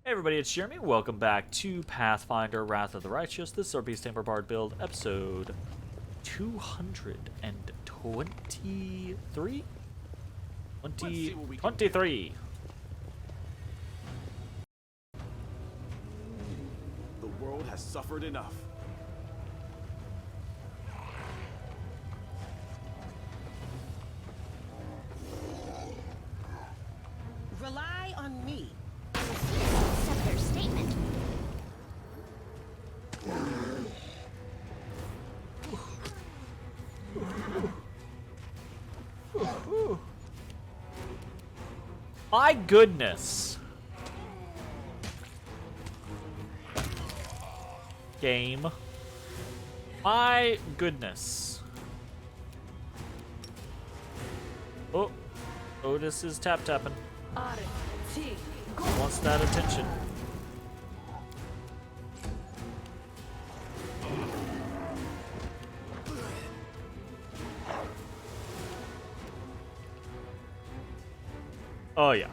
Hey everybody, it's Jeremy. Welcome back to Pathfinder, Wrath of the Righteous. This is our Beast Tamer Bard build, episode 223? 23. The world has suffered enough. Rely on me. Accept their statement. My goodness. Game. My goodness. Oh, Otis is tap-tapping. Wants that attention. Oh yeah,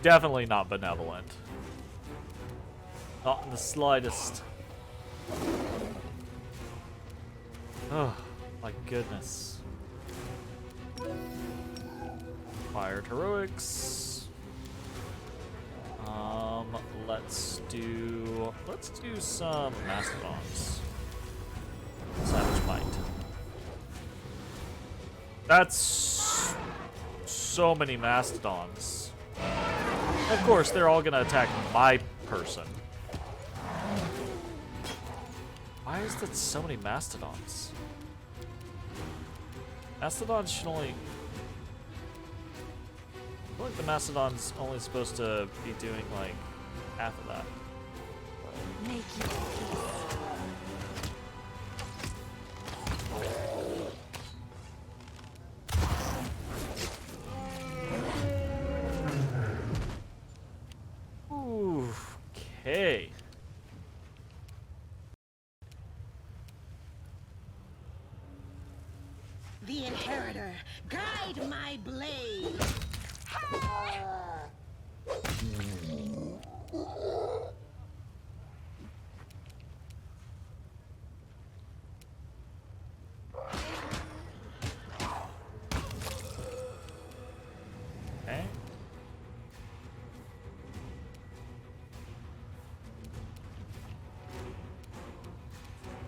definitely not benevolent. Not in the slightest. Oh, my goodness. Acquired heroics. Let's do some mastodons. Savage Bite. That's so many mastodons. Of course, they're all gonna attack my person. Why is that so many mastodons? Mastodons should only... I feel like the mastodon's only supposed to be doing like half of that. Make your peace. Ooh, okay. The inheritor, guide my blade. Okay.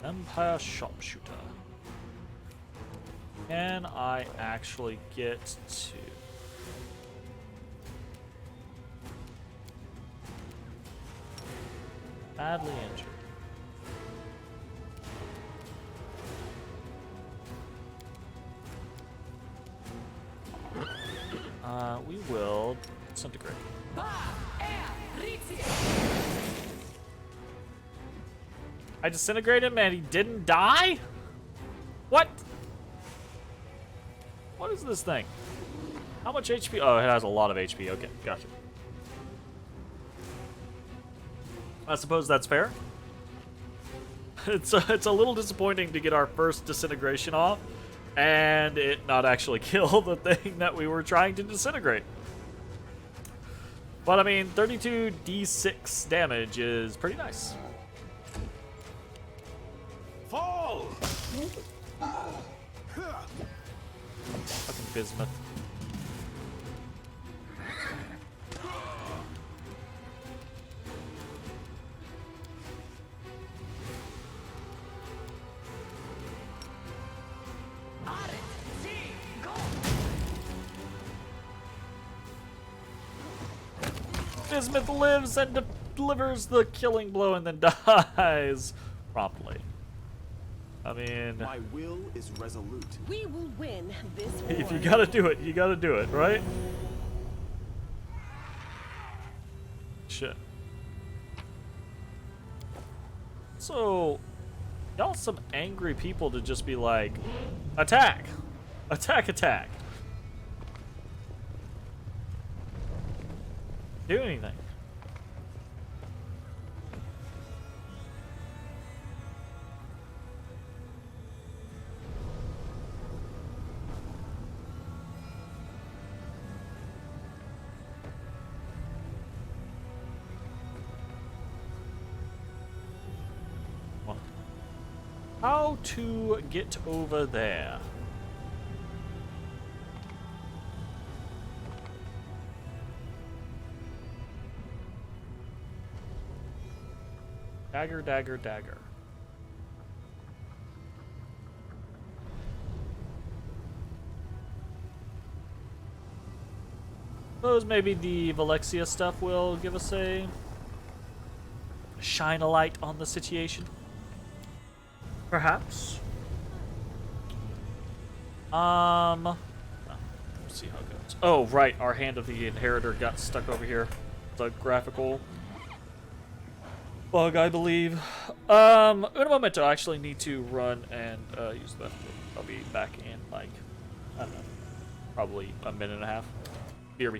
Empire Sharpshooter. Can I actually get to... Badly injured. We will disintegrate. I disintegrated him and he didn't die? What? What is this thing? How much HP? Oh, it has a lot of HP. Okay, gotcha. I suppose that's fair. It's a little disappointing to get our first disintegration off and it not actually kill the thing that we were trying to disintegrate. But I mean, 32d6 damage is pretty nice. Fall! Fucking bismuth. Bismuth lives and delivers the killing blow and then dies promptly. I mean, My will is resolute. We will win this war. if you gotta do it, you gotta do it, right? Shit. So, y'all some angry people to just be like, attack! Attack, attack! Do anything. how to get over there. Dagger, dagger, dagger. Suppose maybe the Velexia stuff will give us a shine a light on the situation. Perhaps. We'll see how it goes. Oh, right, our Hand of the Inheritor got stuck over here. The graphical bug, I believe. Un momento, I actually need to run and use the bathroom. I'll be back in, like, I don't know, probably a minute and a half. BRB.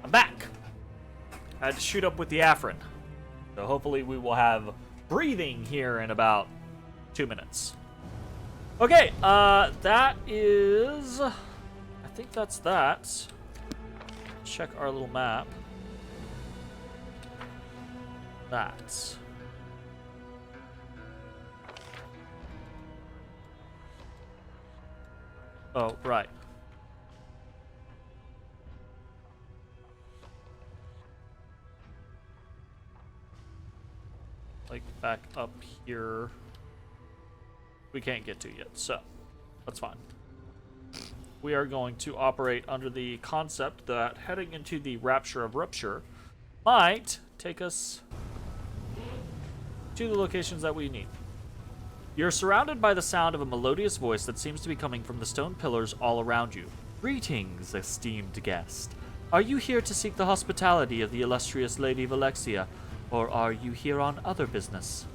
I'm back. I had to shoot up with the Afrin. So hopefully we will have breathing here in about 2 minutes. Okay, that is... I think that's that. Check our little map. That. Oh, right. Like back up here, we can't get to yet, so that's fine. We are going to operate under the concept that heading into the Rapture of Rupture might take us to the locations that we need. You're surrounded by the sound of a melodious voice that seems to be coming from the stone pillars all around you. Greetings, esteemed guest. Are you here to seek the hospitality of the illustrious Lady Velexia? Or are you here on other business?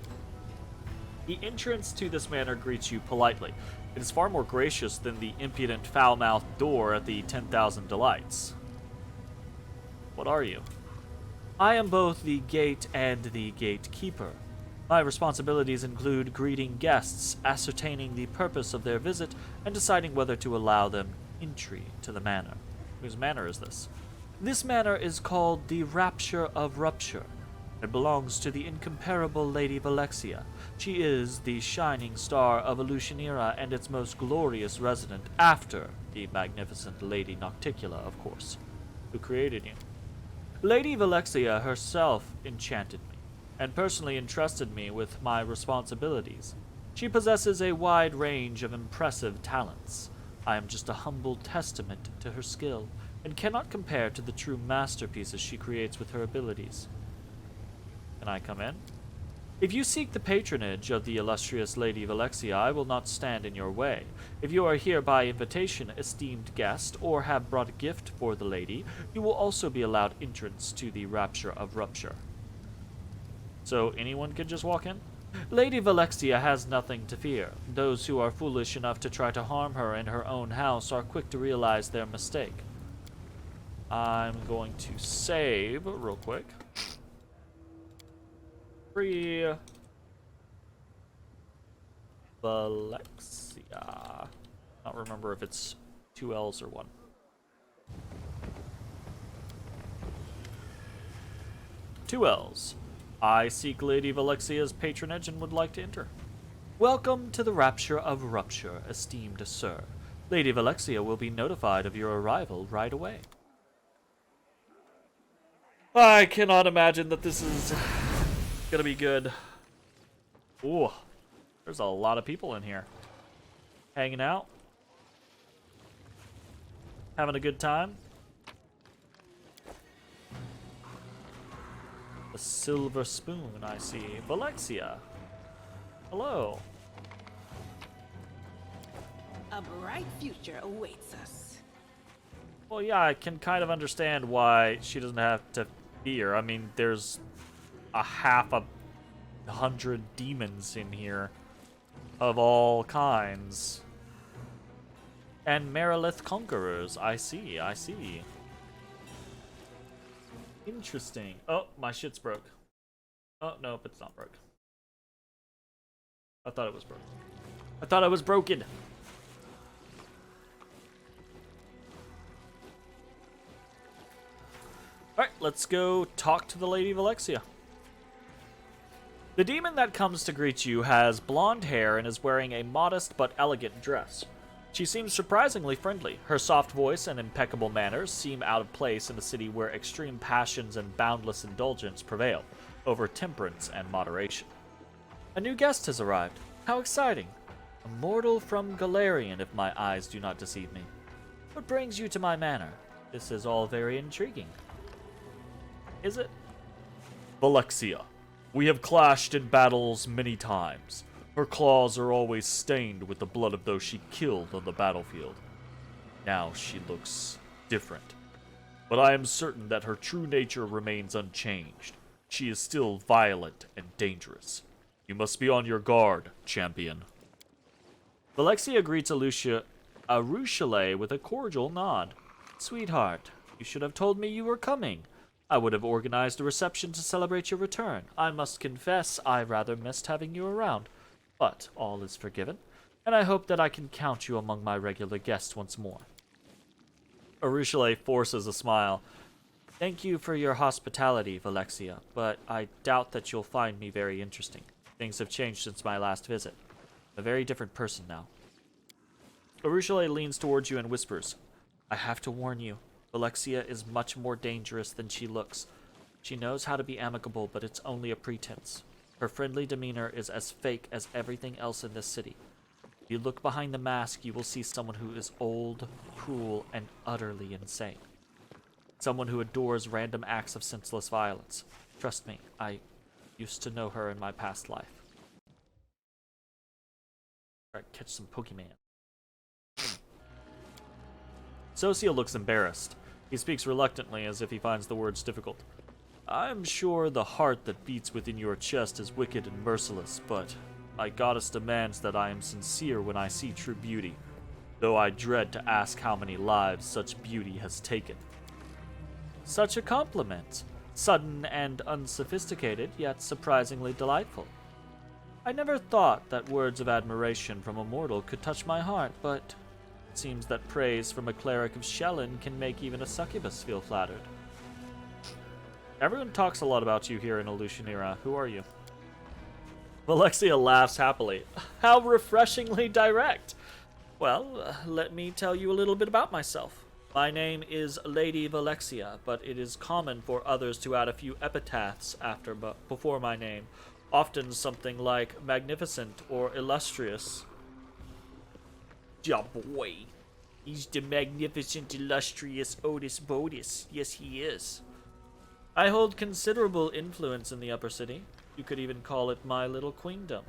The entrance to this manor greets you politely. It is far more gracious than the impudent, foul-mouthed door at the 10,000 Delights. What are you? I am both the gate and the gatekeeper. My responsibilities include greeting guests, ascertaining the purpose of their visit, and deciding whether to allow them entry to the manor. Whose manor is this? This manor is called the Rapture of Rupture. It belongs to the incomparable Lady Velexia. She is the shining star of Illusionera and its most glorious resident, after the magnificent Lady Nocticula, of course, who created you. Lady Velexia herself enchanted me, and personally entrusted me with my responsibilities. She possesses a wide range of impressive talents. I am just a humble testament to her skill, and cannot compare to the true masterpieces she creates with her abilities. Can I come in? If you seek the patronage of the illustrious Lady Velexia, I will not stand in your way. If you are here by invitation, esteemed guest, or have brought a gift for the lady, you will also be allowed entrance to the Rapture of Rupture. So anyone can just walk in? Lady Valexia has nothing to fear. Those who are foolish enough to try to harm her in her own house are quick to realize their mistake. I'm going to save real quick. Free Valexia. I don't remember if it's 2 L's or 1. Two L's. I seek Lady Valexia's patronage and would like to enter. Welcome to the Rapture of Rupture, esteemed sir. Lady Valexia will be notified of your arrival right away. I cannot imagine that this is gonna be good. Ooh, there's a lot of people in here. Hanging out. Having a good time. The silver spoon, I see. Valexia. Hello. A bright future awaits us. Well, yeah, I can kind of understand why she doesn't have to fear. I mean, there's a half a 100 demons in here of all kinds. And Merilith conquerors. I see, I see. Interesting. Oh, my shit's broke. Oh, nope, it's not broke. I thought it was broke. I thought it was broken. Alright, let's go talk to the Lady Valexia. The demon that comes to greet you has blonde hair and is wearing a modest but elegant dress. She seems surprisingly friendly. Her soft voice and impeccable manners seem out of place in a city where extreme passions and boundless indulgence prevail over temperance and moderation. A new guest has arrived. How exciting! A mortal from Golarion, if my eyes do not deceive me. What brings you to my manor? This is all very intriguing. Is it? Valexia. We have clashed in battles many times. Her claws are always stained with the blood of those she killed on the battlefield. Now she looks different. But I am certain that her true nature remains unchanged. She is still violent and dangerous. You must be on your guard, champion. Valexia greets Arushale with a cordial nod. Sweetheart, you should have told me you were coming. I would have organized a reception to celebrate your return. I must confess I rather missed having you around. But all is forgiven, and I hope that I can count you among my regular guests once more. Arushale forces a smile. Thank you for your hospitality, Valexia, but I doubt that you'll find me very interesting. Things have changed since my last visit. I'm a very different person now. Arushale leans towards you and whispers, I have to warn you, Valexia is much more dangerous than she looks. She knows how to be amicable, but it's only a pretense. Her friendly demeanor is as fake as everything else in this city. If you look behind the mask, you will see someone who is old, cruel, and utterly insane. Someone who adores random acts of senseless violence. Trust me, I used to know her in my past life. Alright, catch some Pokemon. Socia looks embarrassed. He speaks reluctantly as if he finds the words difficult. I'm sure the heart that beats within your chest is wicked and merciless, but my goddess demands that I am sincere when I see true beauty, though I dread to ask how many lives such beauty has taken. Such a compliment. Sudden and unsophisticated, yet surprisingly delightful. I never thought that words of admiration from a mortal could touch my heart, but it seems that praise from a cleric of Shellen can make even a succubus feel flattered. Everyone talks a lot about you here in Illusionera. Who are you? Valexia laughs happily. How refreshingly direct! Well, let me tell you a little bit about myself. My name is Lady Valexia, but it is common for others to add a few epitaphs before my name, often something like magnificent or illustrious. Ja boy, he's the magnificent, illustrious Otis Bodis. Yes, he is. I hold considerable influence in the upper city. You could even call it my little queendom.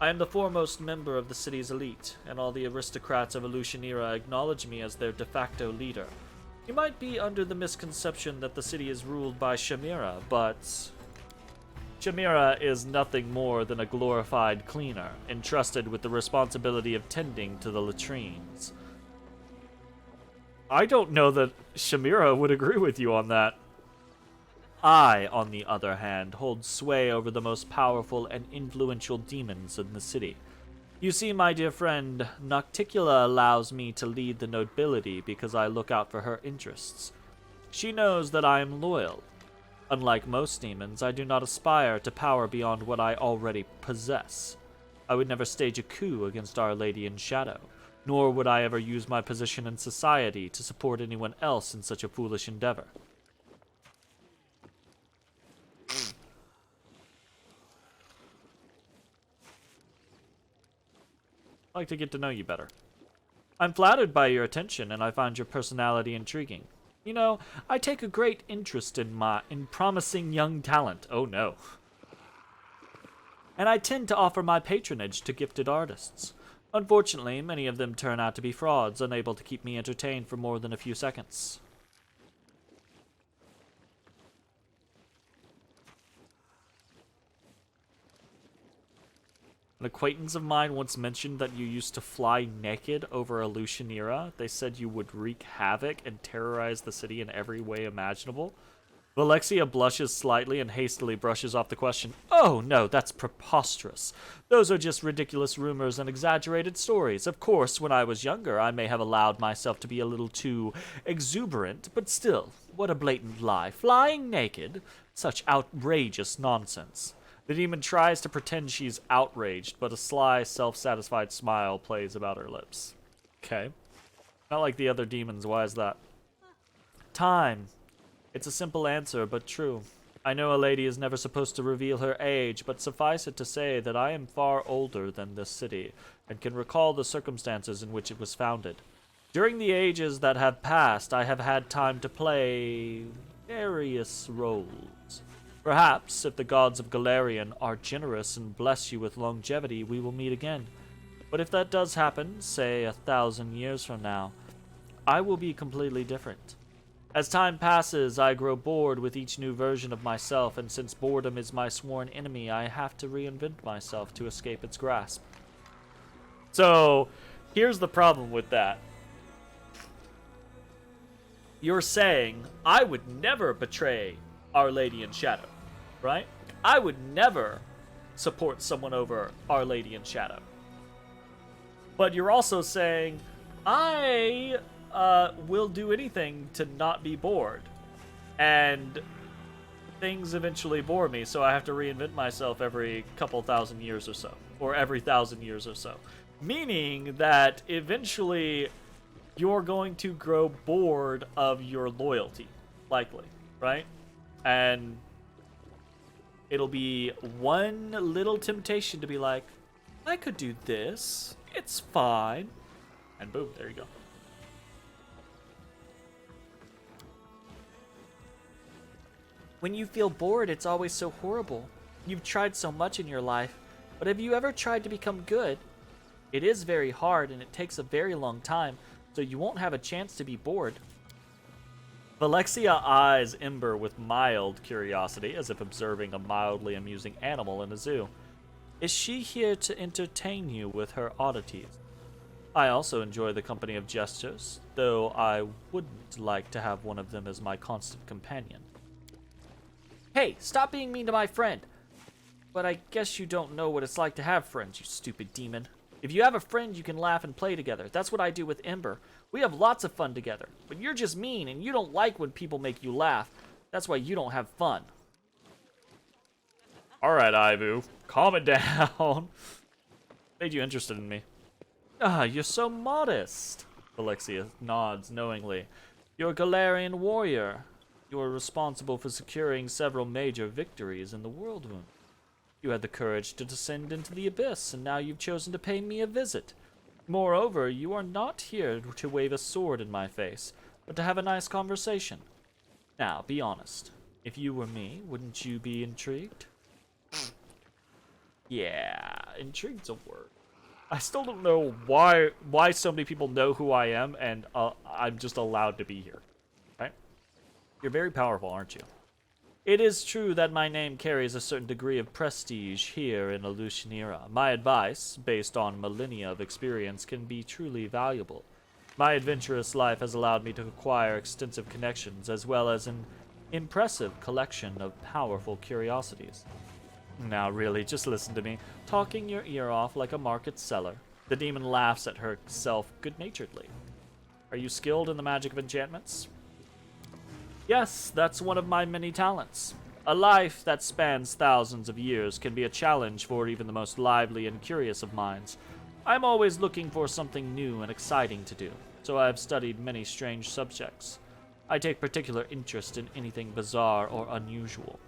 I am the foremost member of the city's elite, and all the aristocrats of Illusionera acknowledge me as their de facto leader. You might be under the misconception that the city is ruled by Chimera, but Chimera is nothing more than a glorified cleaner, entrusted with the responsibility of tending to the latrines. I don't know that Chimera would agree with you on that. I, on the other hand, hold sway over the most powerful and influential demons in the city. You see, my dear friend, Nocticula allows me to lead the nobility because I look out for her interests. She knows that I am loyal. Unlike most demons, I do not aspire to power beyond what I already possess. I would never stage a coup against Our Lady in Shadow, nor would I ever use my position in society to support anyone else in such a foolish endeavor. I'd like to get to know you better. I'm flattered by your attention, and I find your personality intriguing. You know, I take a great interest in promising young talent. Oh no. And I tend to offer my patronage to gifted artists. Unfortunately, many of them turn out to be frauds, unable to keep me entertained for more than a few seconds. An acquaintance of mine once mentioned that you used to fly naked over Alushanira. They said you would wreak havoc and terrorize the city in every way imaginable. Valexia blushes slightly and hastily brushes off the question. Oh, no, that's preposterous. Those are just ridiculous rumors and exaggerated stories. Of course, when I was younger, I may have allowed myself to be a little too exuberant, but still, what a blatant lie. Flying naked? Such outrageous nonsense. The demon tries to pretend she's outraged, but a sly, self-satisfied smile plays about her lips. Okay. Not like the other demons, why is that? Time. It's a simple answer, but true. I know a lady is never supposed to reveal her age, but suffice it to say that I am far older than this city, and can recall the circumstances in which it was founded. During the ages that have passed, I have had time to play various roles. Perhaps, if the gods of Golarion are generous and bless you with longevity, we will meet again. But if that does happen, say 1,000 years from now, I will be completely different. As time passes, I grow bored with each new version of myself, and since boredom is my sworn enemy, I have to reinvent myself to escape its grasp. So, here's the problem with that. You're saying, I would never betray Our Lady in Shadow. Right? I would never support someone over Our Lady in Shadow. But you're also saying, I will do anything to not be bored. And things eventually bore me, so I have to reinvent myself every couple thousand years or so. Or every 1,000 years or so. Meaning that eventually you're going to grow bored of your loyalty. Likely. Right? And it'll be one little temptation to be like, I could do this. It's fine. And boom, there you go. When you feel bored, it's always so horrible. You've tried so much in your life, but have you ever tried to become good? It is very hard and it takes a very long time, so you won't have a chance to be bored. Valexia eyes Ember with mild curiosity, as if observing a mildly amusing animal in a zoo. Is she here to entertain you with her oddities? I also enjoy the company of jesters, though I wouldn't like to have one of them as my constant companion. Hey, stop being mean to my friend! But I guess you don't know what it's like to have friends, you stupid demon. If you have a friend, you can laugh and play together. That's what I do with Ember. We have lots of fun together. But you're just mean, and you don't like when people make you laugh. That's why you don't have fun. Alright, Ivu. Calm it down. Made you interested in me. Ah, you're so modest. Alexia nods knowingly. You're a Golarion warrior. You are responsible for securing several major victories in the World Wound. You had the courage to descend into the abyss, and now you've chosen to pay me a visit. Moreover, you are not here to wave a sword in my face, but to have a nice conversation. Now, be honest. If you were me, wouldn't you be intrigued? Yeah, intrigued's a word. I still don't know why so many people know who I am, and I'm just allowed to be here. Right? You're very powerful, aren't you? It is true that my name carries a certain degree of prestige here in Elutionera. My advice, based on millennia of experience, can be truly valuable. My adventurous life has allowed me to acquire extensive connections as well as an impressive collection of powerful curiosities. Now really, just listen to me, talking your ear off like a market seller. The demon laughs at herself good-naturedly. Are you skilled in the magic of enchantments? Yes, that's one of my many talents. A life that spans thousands of years can be a challenge for even the most lively and curious of minds. I'm always looking for something new and exciting to do, so I have studied many strange subjects. I take particular interest in anything bizarre or unusual.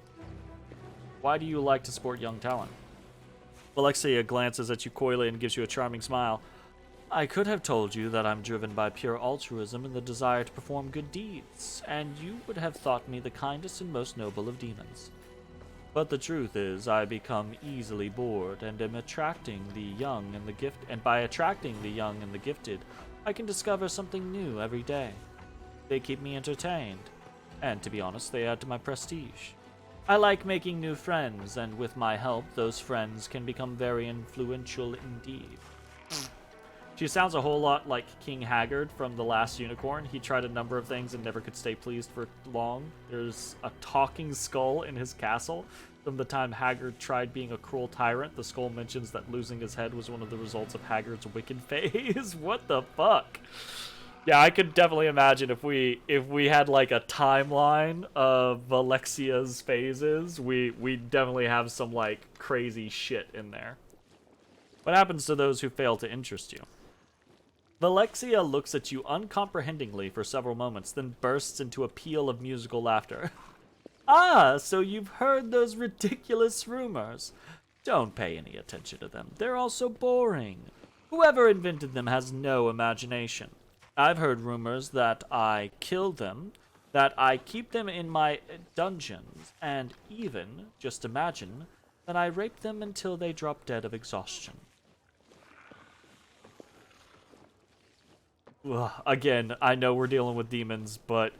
Why do you like to sport young talent? Alexia glances at you coyly and gives you a charming smile. I could have told you that I'm driven by pure altruism and the desire to perform good deeds, and you would have thought me the kindest and most noble of demons. But the truth is, I become easily bored and am attracting the young and the and by attracting the young and the gifted, I can discover something new every day. They keep me entertained, and to be honest, they add to my prestige. I like making new friends, and with my help, those friends can become very influential indeed. She sounds a whole lot like King Haggard from The Last Unicorn. He tried a number of things and never could stay pleased for long. There's a talking skull in his castle. From the time Haggard tried being a cruel tyrant, the skull mentions that losing his head was one of the results of Haggard's wicked phase. What the fuck? Yeah, I could definitely imagine if we had like a timeline of Alexia's phases, we definitely have some like crazy shit in there. What happens to those who fail to interest you? Valexia looks at you uncomprehendingly for several moments, then bursts into a peal of musical laughter. Ah, so you've heard those ridiculous rumors. Don't pay any attention to them. They're all so boring. Whoever invented them has no imagination. I've heard rumors that I kill them, that I keep them in my dungeons, and even, just imagine, that I rape them until they drop dead of exhaustion. Ugh, again, I know we're dealing with demons, but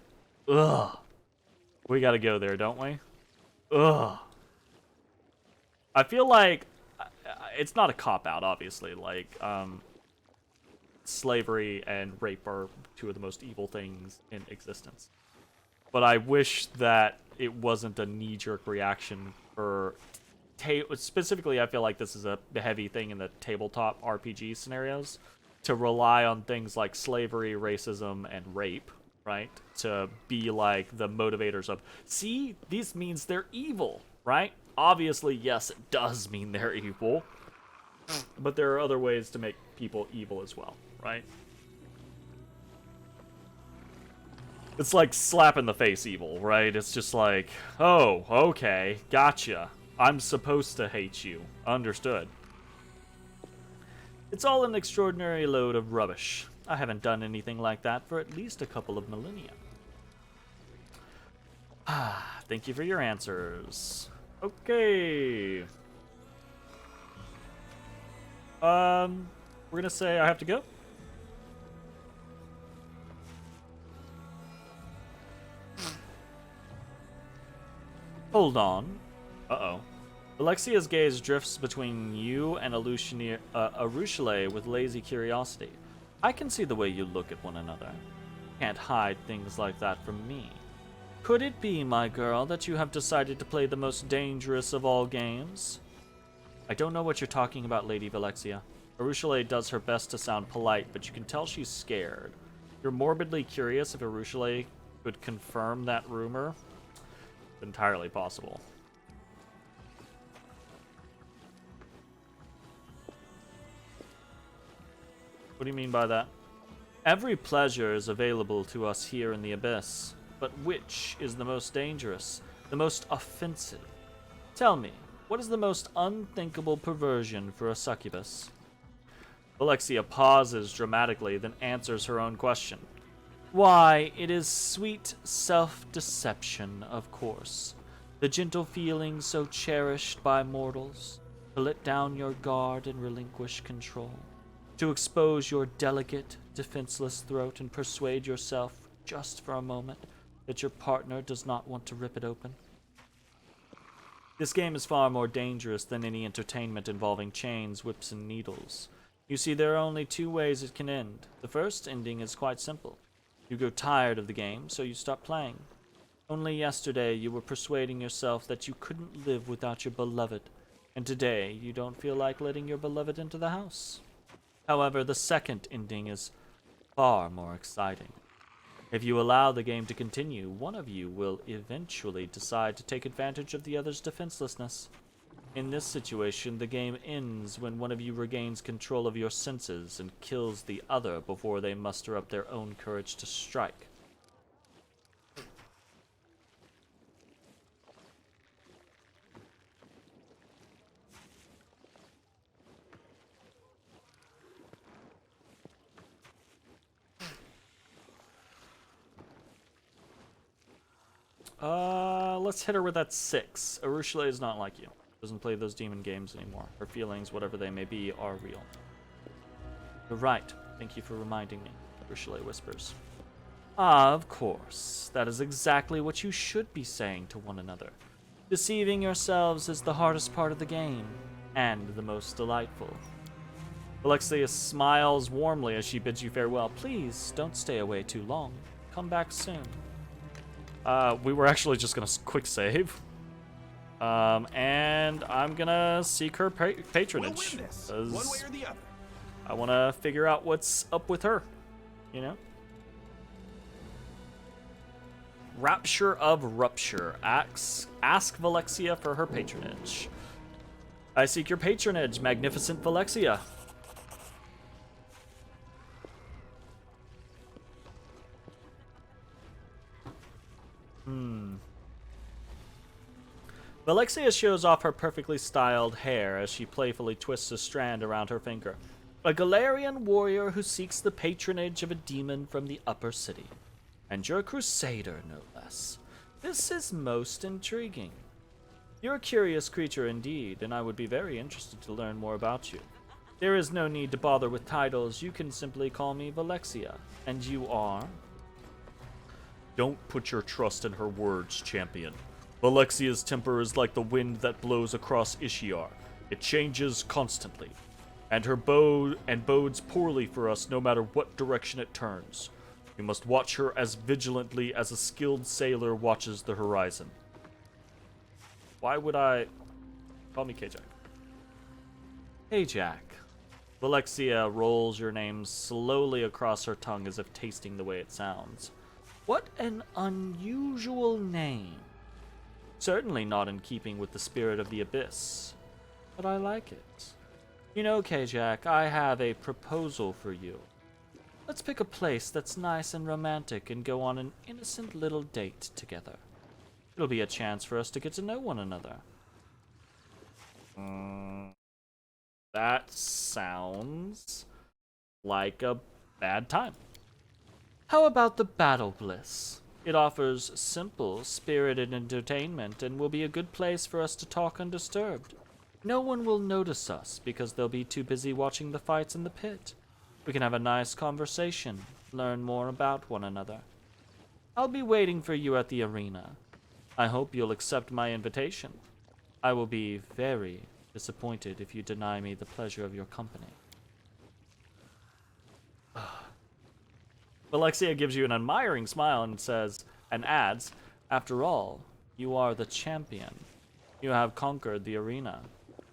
ugh, we gotta go there, don't we? Ugh. I feel like it's not a cop-out, obviously. Like, slavery and rape are two of the most evil things in existence. But I wish that it wasn't a knee-jerk reaction for... specifically, I feel like this is a heavy thing in the tabletop RPG scenarios. To rely on things like slavery, racism, and rape, right? To be like the motivators of, see, this means they're evil, right? Obviously, yes, it does mean they're evil. But there are other ways to make people evil as well, right? It's like slap in the face evil, right? It's just like, oh, okay, gotcha. I'm supposed to hate you. Understood. It's all an extraordinary load of rubbish. I haven't done anything like that for at least a couple of millennia. Thank you for your answers. Okay. We're gonna say I have to go. Hold on. Uh-oh. Alexia's gaze drifts between you and Arushale with lazy curiosity. I can see the way you look at one another. Can't hide things like that from me. Could it be, my girl, that you have decided to play the most dangerous of all games? I don't know what you're talking about, Lady Valexia. Arushale does her best to sound polite, but you can tell she's scared. You're morbidly curious if Arushale could confirm that rumor. It's entirely possible. What do you mean by that? Every pleasure is available to us here in the Abyss, but which is the most dangerous, the most offensive? Tell me, what is the most unthinkable perversion for a succubus? Alexia pauses dramatically, then answers her own question. Why, it is sweet self-deception, of course. The gentle feeling so cherished by mortals, to let down your guard and relinquish control. To expose your delicate, defenseless throat and persuade yourself, just for a moment, that your partner does not want to rip it open. This game is far more dangerous than any entertainment involving chains, whips, and needles. You see, there are only two ways it can end. The first ending is quite simple. You grow tired of the game, so you stop playing. Only yesterday you were persuading yourself that you couldn't live without your beloved, and today you don't feel like letting your beloved into the house. However, the second ending is far more exciting. If you allow the game to continue, one of you will eventually decide to take advantage of the other's defenselessness. In this situation, the game ends when one of you regains control of your senses and kills the other before they muster up their own courage to strike. Let's hit her with that 6. Urushala is not like you. Doesn't play those demon games anymore. Her feelings, whatever they may be, are real. You're right. Thank you for reminding me, Urushala whispers. Ah, of course. That is exactly what you should be saying to one another. Deceiving yourselves is the hardest part of the game, and the most delightful. Alexia smiles warmly as she bids you farewell. Please, don't stay away too long. Come back soon. We were actually just gonna quick save. And I'm gonna seek her patronage. One way or the other. I wanna figure out what's up with her, you know? Rapture of Rupture. Ask Valexia for her patronage. I seek your patronage, magnificent Valexia. Valexia shows off her perfectly styled hair as she playfully twists a strand around her finger. A Golarion warrior who seeks the patronage of a demon from the upper city. And you're a crusader, no less. This is most intriguing. You're a curious creature indeed, and I would be very interested to learn more about you. There is no need to bother with titles. You can simply call me Valexia. And you are? Don't put your trust in her words, champion. Valexia's temper is like the wind that blows across Ishiar. It changes constantly, and her bodes poorly for us no matter what direction it turns. We must watch her as vigilantly as a skilled sailor watches the horizon. Why would I... Call me K-Jack. Hey, Jack. Valexia rolls your name slowly across her tongue as if tasting the way it sounds. What an unusual name. Certainly not in keeping with the spirit of the Abyss, but I like it. You know, K-Jack, I have a proposal for you. Let's pick a place that's nice and romantic and go on an innocent little date together. It'll be a chance for us to get to know one another. That sounds like a bad time. How about the Battle Bliss? It offers simple, spirited entertainment and will be a good place for us to talk undisturbed. No one will notice us because they'll be too busy watching the fights in the pit. We can have a nice conversation, learn more about one another. I'll be waiting for you at the arena. I hope you'll accept my invitation. I will be very disappointed if you deny me the pleasure of your company. Valexia gives you an admiring smile and says, and adds, after all, you are the champion. You have conquered the arena.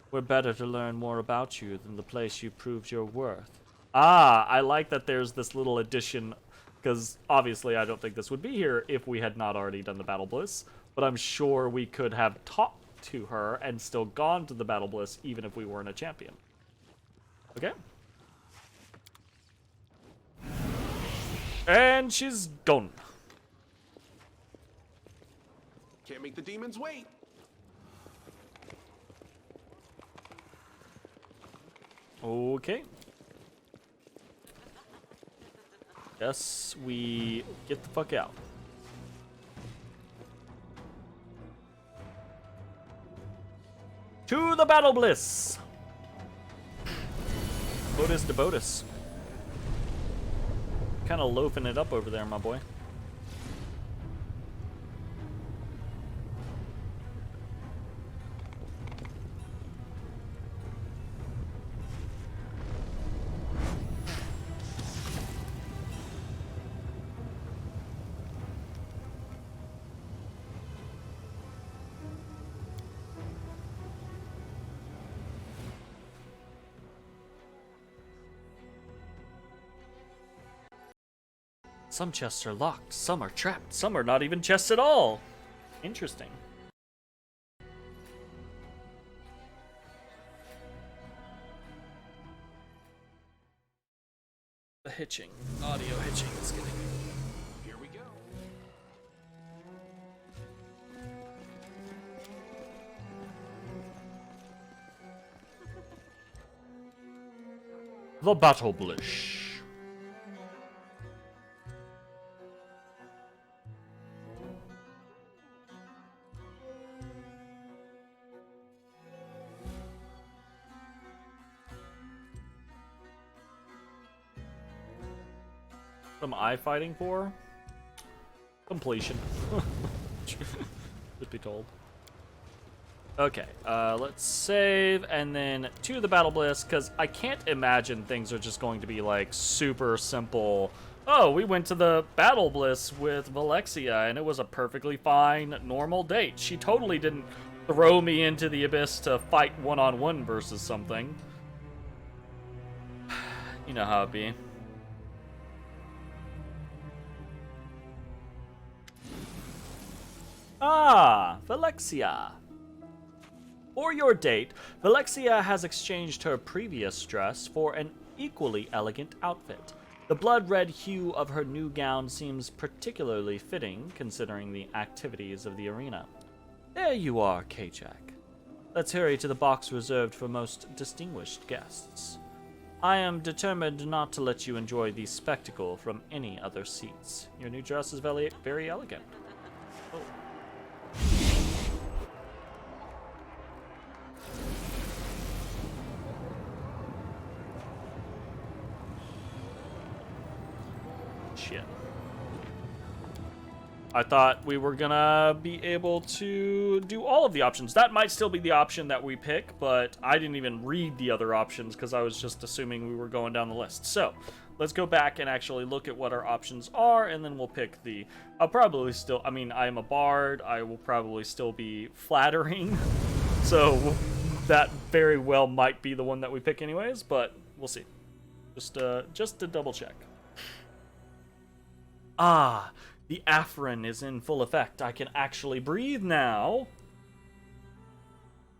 We're better to learn more about you than the place you proved your worth. Ah, I like that there's this little addition, because obviously I don't think this would be here if we had not already done the Battle Bliss, but I'm sure we could have talked to her and still gone to the Battle Bliss even if we weren't a champion. Okay? And she's gone. Can't make the demons wait. Okay. Guess we get the fuck out. To the Battle Bliss! Bodus to Bodus. Kind of loafing it up over there, my boy. Some chests are locked, some are trapped, some are not even chests at all. Interesting. The hitching, audio hitching is getting... Here we go. The Battle Blish. What am I fighting for? Completion. Should be told. Okay, let's save and then to the Battle Bliss, because I can't imagine things are just going to be like super simple. Oh, we went to the Battle Bliss with Valexia and it was a perfectly fine, normal date. She totally didn't throw me into the abyss to fight one-on-one versus something. You know how it be. Ah, Valexia. For your date, Valexia has exchanged her previous dress for an equally elegant outfit. The blood-red hue of her new gown seems particularly fitting, considering the activities of the arena. There you are, K-Jack. Let's hurry to the box reserved for most distinguished guests. I am determined not to let you enjoy the spectacle from any other seats. Your new dress is very, very elegant. Oh. Shit. I thought we were gonna be able to do all of the options. That might still be the option that we pick, but I didn't even read the other options because I was just assuming we were going down the list. So let's go back and actually look at what our options are, and then we'll pick the... I'll probably still... I mean, I am a bard. I will probably still be flattering. So that very well might be the one that we pick anyways, but we'll see. Just to double check. Ah, the Afrin is in full effect. I can actually breathe now.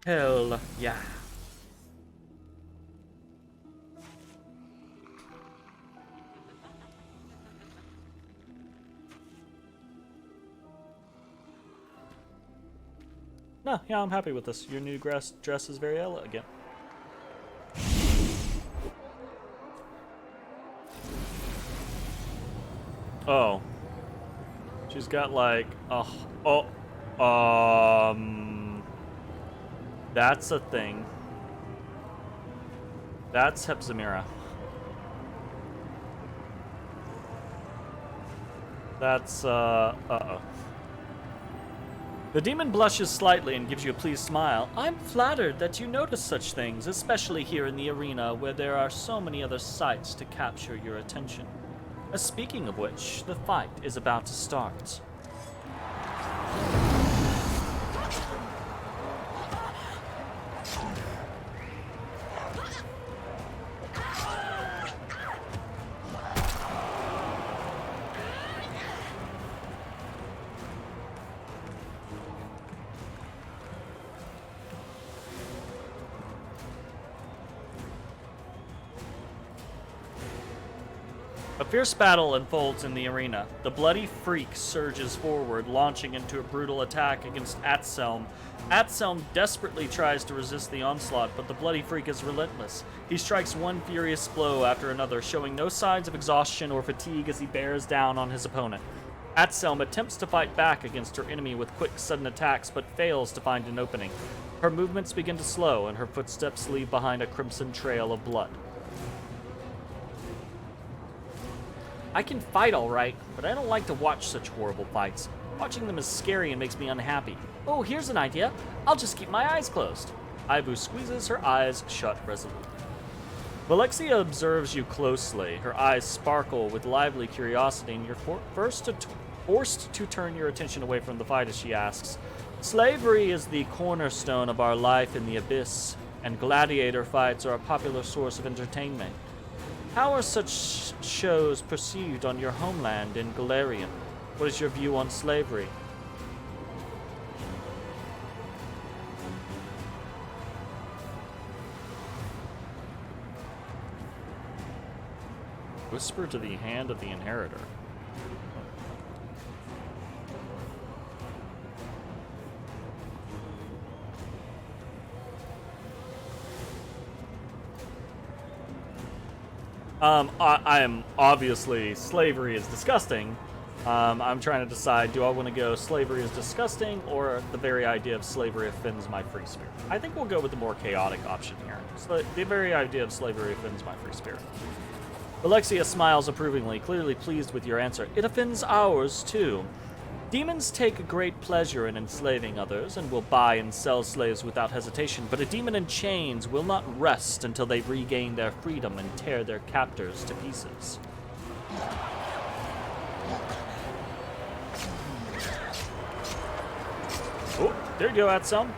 Hell yeah. No, yeah, I'm happy with this. Your new dress is very elegant. Oh. She's got like that's a thing. That's Hepzimira. That's uh-oh. The demon blushes slightly and gives you a pleased smile. I'm flattered that you notice such things, especially here in the arena where there are so many other sights to capture your attention. Speaking of which, the fight is about to start. A fierce battle unfolds in the arena. The bloody freak surges forward, launching into a brutal attack against Atselm. Atselm desperately tries to resist the onslaught, but the bloody freak is relentless. He strikes one furious blow after another, showing no signs of exhaustion or fatigue as he bears down on his opponent. Atselm attempts to fight back against her enemy with quick, sudden attacks, but fails to find an opening. Her movements begin to slow, and her footsteps leave behind a crimson trail of blood. I can fight all right, but I don't like to watch such horrible fights. Watching them is scary and makes me unhappy. Oh, here's an idea. I'll just keep my eyes closed. Ivu squeezes her eyes shut resolutely. Valexia observes you closely. Her eyes sparkle with lively curiosity, and you're forced to turn your attention away from the fight as she asks, Slavery is the cornerstone of our life in the Abyss, and gladiator fights are a popular source of entertainment. How are such shows perceived on your homeland in Golarion? What is your view on slavery? Whisper to the hand of the inheritor. I am obviously slavery is disgusting. I'm trying to decide, do I want to go slavery is disgusting or the very idea of slavery offends my free spirit? I think we'll go with the more chaotic option here. So the very idea of slavery offends my free spirit. Alexia smiles approvingly, clearly pleased with your answer. It offends ours, too. Demons take great pleasure in enslaving others and will buy and sell slaves without hesitation, but a demon in chains will not rest until they regain their freedom and tear their captors to pieces. Oh, there you go, Atsum.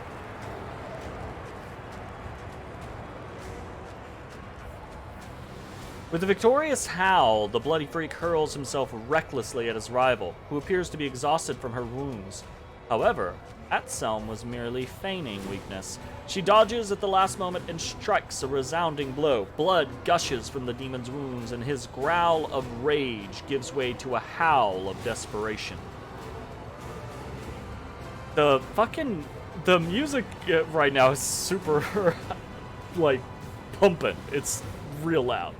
With a victorious howl, the bloody freak hurls himself recklessly at his rival, who appears to be exhausted from her wounds. However, Atselm was merely feigning weakness. She dodges at the last moment and strikes a resounding blow. Blood gushes from the demon's wounds, and his growl of rage gives way to a howl of desperation. The music right now is super, like, pumping. It's real loud.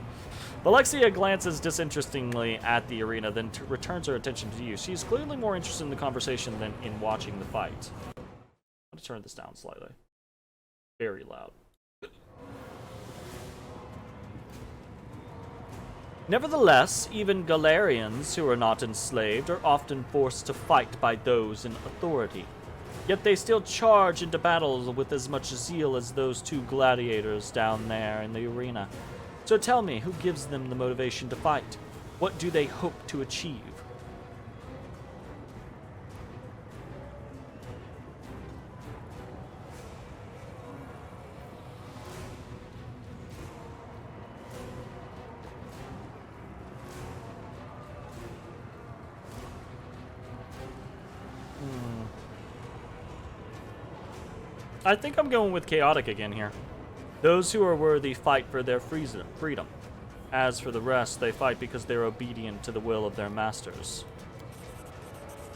Alexia glances disinterestingly at the arena, then returns her attention to you. She's clearly more interested in the conversation than in watching the fight. I'm going to turn this down slightly. Very loud. Nevertheless, even Golarions who are not enslaved are often forced to fight by those in authority. Yet they still charge into battles with as much zeal as those two gladiators down there in the arena. So tell me, who gives them the motivation to fight? What do they hope to achieve? I think I'm going with chaotic again here. Those who are worthy fight for their freedom. As for the rest, they fight because they're obedient to the will of their masters.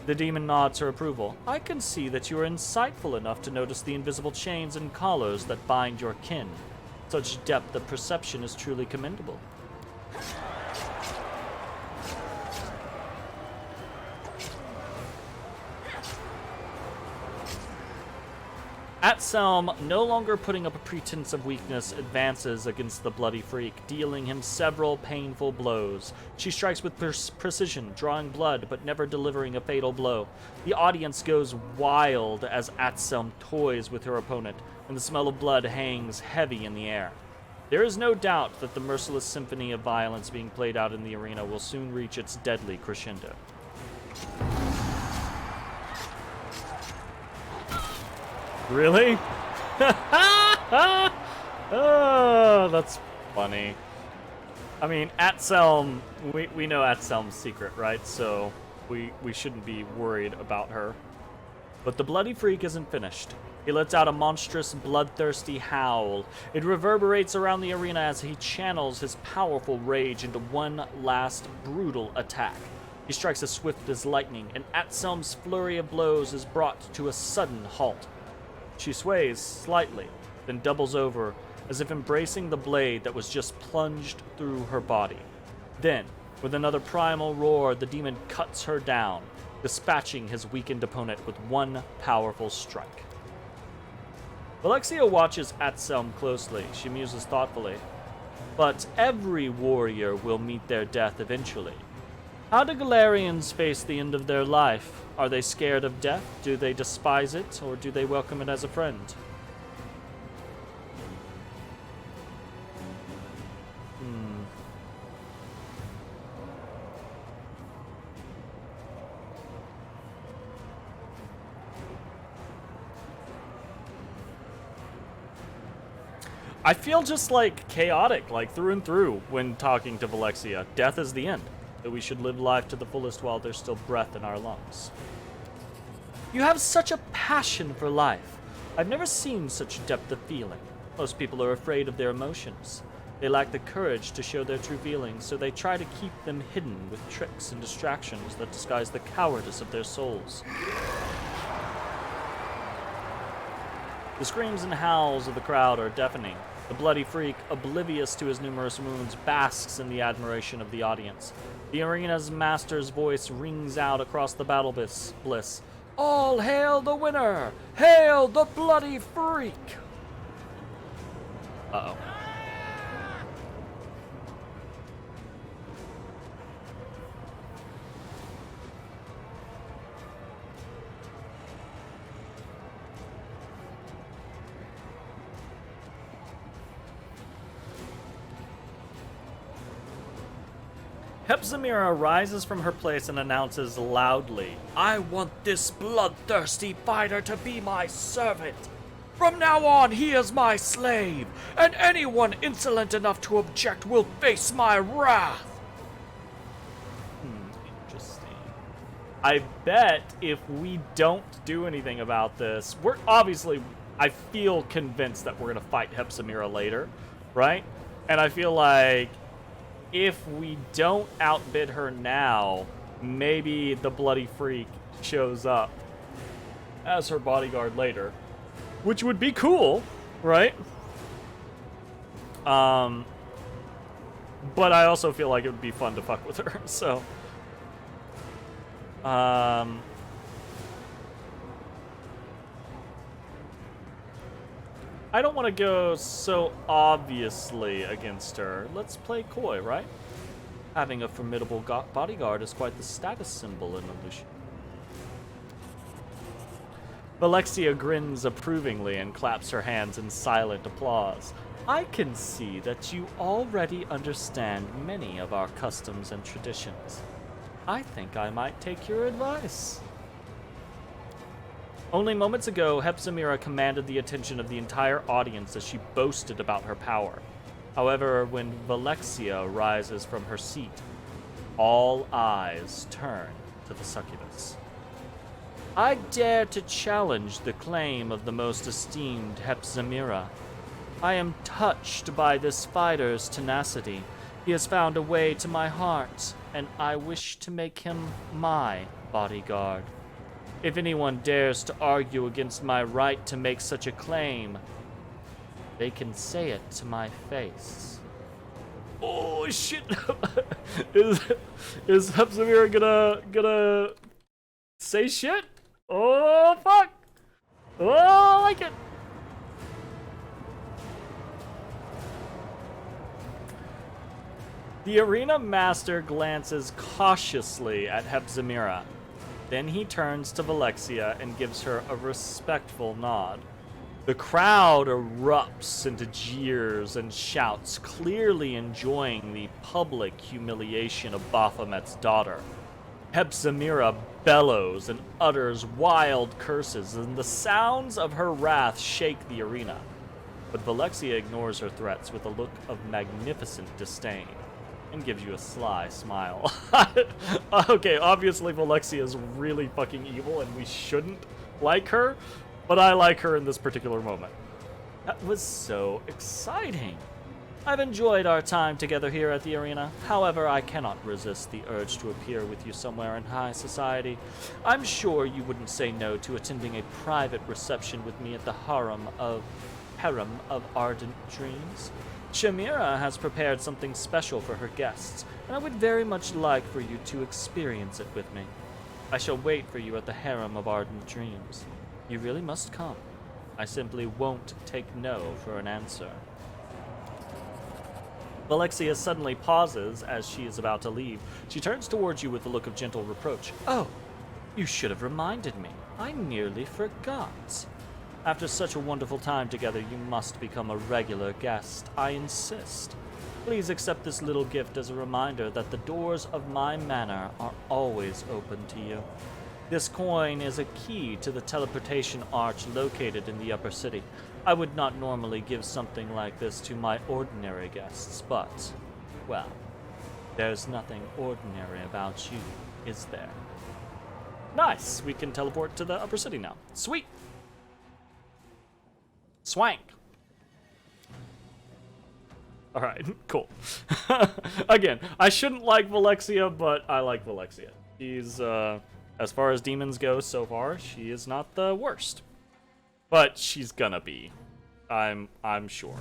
The demon nods her approval. I can see that you are insightful enough to notice the invisible chains and collars that bind your kin. Such depth of perception is truly commendable. Atselm, no longer putting up a pretense of weakness, advances against the bloody freak, dealing him several painful blows. She strikes with precision, drawing blood, but never delivering a fatal blow. The audience goes wild as Atselm toys with her opponent, and the smell of blood hangs heavy in the air. There is no doubt that the merciless symphony of violence being played out in the arena will soon reach its deadly crescendo. Really? Oh, that's funny. I mean, Atselm, we know Atselm's secret, right? So we shouldn't be worried about her. But the bloody freak isn't finished. He lets out a monstrous, bloodthirsty howl. It reverberates around the arena as he channels his powerful rage into one last brutal attack. He strikes as swift as lightning, and Atselm's flurry of blows is brought to a sudden halt. She sways slightly, then doubles over, as if embracing the blade that was just plunged through her body. Then, with another primal roar, the demon cuts her down, dispatching his weakened opponent with one powerful strike. Alexia watches Atselm closely. She muses thoughtfully. But every warrior will meet their death eventually. How do Golarions face the end of their life? Are they scared of death? Do they despise it? Or do they welcome it as a friend? I feel just like chaotic, like through and through when talking to Valexia. Death is the end, that we should live life to the fullest while there's still breath in our lungs. You have such a passion for life. I've never seen such depth of feeling. Most people are afraid of their emotions. They lack the courage to show their true feelings, so they try to keep them hidden with tricks and distractions that disguise the cowardice of their souls. The screams and howls of the crowd are deafening. The bloody freak, oblivious to his numerous wounds, basks in the admiration of the audience. The arena's master's voice rings out across the battle bliss. All hail the winner! Hail the bloody freak! Uh-oh. Hepzibah rises from her place and announces loudly, I want this bloodthirsty fighter to be my servant. From now on, he is my slave, and anyone insolent enough to object will face my wrath. Interesting. I bet if we don't do anything about this, we're obviously, I feel convinced that we're going to fight Hepzibah later, right? And I feel like if we don't outbid her now, maybe the bloody freak shows up as her bodyguard later, which would be cool, right? But I also feel like it would be fun to fuck with her, so I don't want to go so obviously against her. Let's play coy, right? Having a formidable bodyguard is quite the status symbol in Illusion. Valexia grins approvingly and claps her hands in silent applause. I can see that you already understand many of our customs and traditions. I think I might take your advice. Only moments ago, Hepzibah commanded the attention of the entire audience as she boasted about her power. However, when Valexia rises from her seat, all eyes turn to the succubus. I dare to challenge the claim of the most esteemed Hepzibah. I am touched by this fighter's tenacity. He has found a way to my heart, and I wish to make him my bodyguard. If anyone dares to argue against my right to make such a claim, they can say it to my face. Oh shit! is Hepzibah gonna say shit? Oh fuck! Oh, I like it. The arena master glances cautiously at Hepzibah. Then he turns to Valexia and gives her a respectful nod. The crowd erupts into jeers and shouts, clearly enjoying the public humiliation of Baphomet's daughter. Hepzibah bellows and utters wild curses, and the sounds of her wrath shake the arena. But Valexia ignores her threats with a look of magnificent disdain and gives you a sly smile. Okay, obviously Valexia is really fucking evil and we shouldn't like her, but I like her in this particular moment. That was so exciting. I've enjoyed our time together here at the arena. However, I cannot resist the urge to appear with you somewhere in high society. I'm sure you wouldn't say no to attending a private reception with me at the harem of ardent dreams. Shamira has prepared something special for her guests, and I would very much like for you to experience it with me. I shall wait for you at the harem of ardent dreams. You really must come. I simply won't take no for an answer. Valexia suddenly pauses as she is about to leave. She turns towards you with a look of gentle reproach. Oh, you should have reminded me. I nearly forgot. After such a wonderful time together, you must become a regular guest. I insist. Please accept this little gift as a reminder that the doors of my manor are always open to you. This coin is a key to the teleportation arch located in the upper city. I would not normally give something like this to my ordinary guests, but, well, there's nothing ordinary about you, is there? Nice! We can teleport to the upper city now. Sweet! Swank! Alright, cool. Again, I shouldn't like Valexia, but I like Valexia. She's, as far as demons go so far, she is not the worst. But she's gonna be. I'm sure.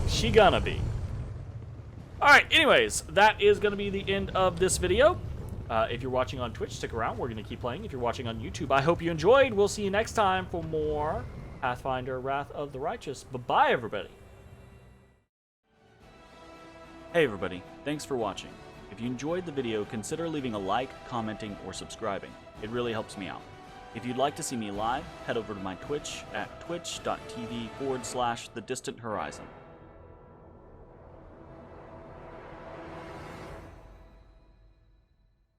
She gonna be. Alright, anyways, that is gonna be the end of this video. If you're watching on Twitch, stick around. We're gonna keep playing. If you're watching on YouTube, I hope you enjoyed. We'll see you next time for more Pathfinder Wrath of the Righteous. Bye-bye, everybody. Hey everybody, thanks for watching. If you enjoyed the video, consider leaving a like, commenting, or subscribing. It really helps me out. If you'd like to see me live, head over to my Twitch at twitch.tv/thedistanthorizon.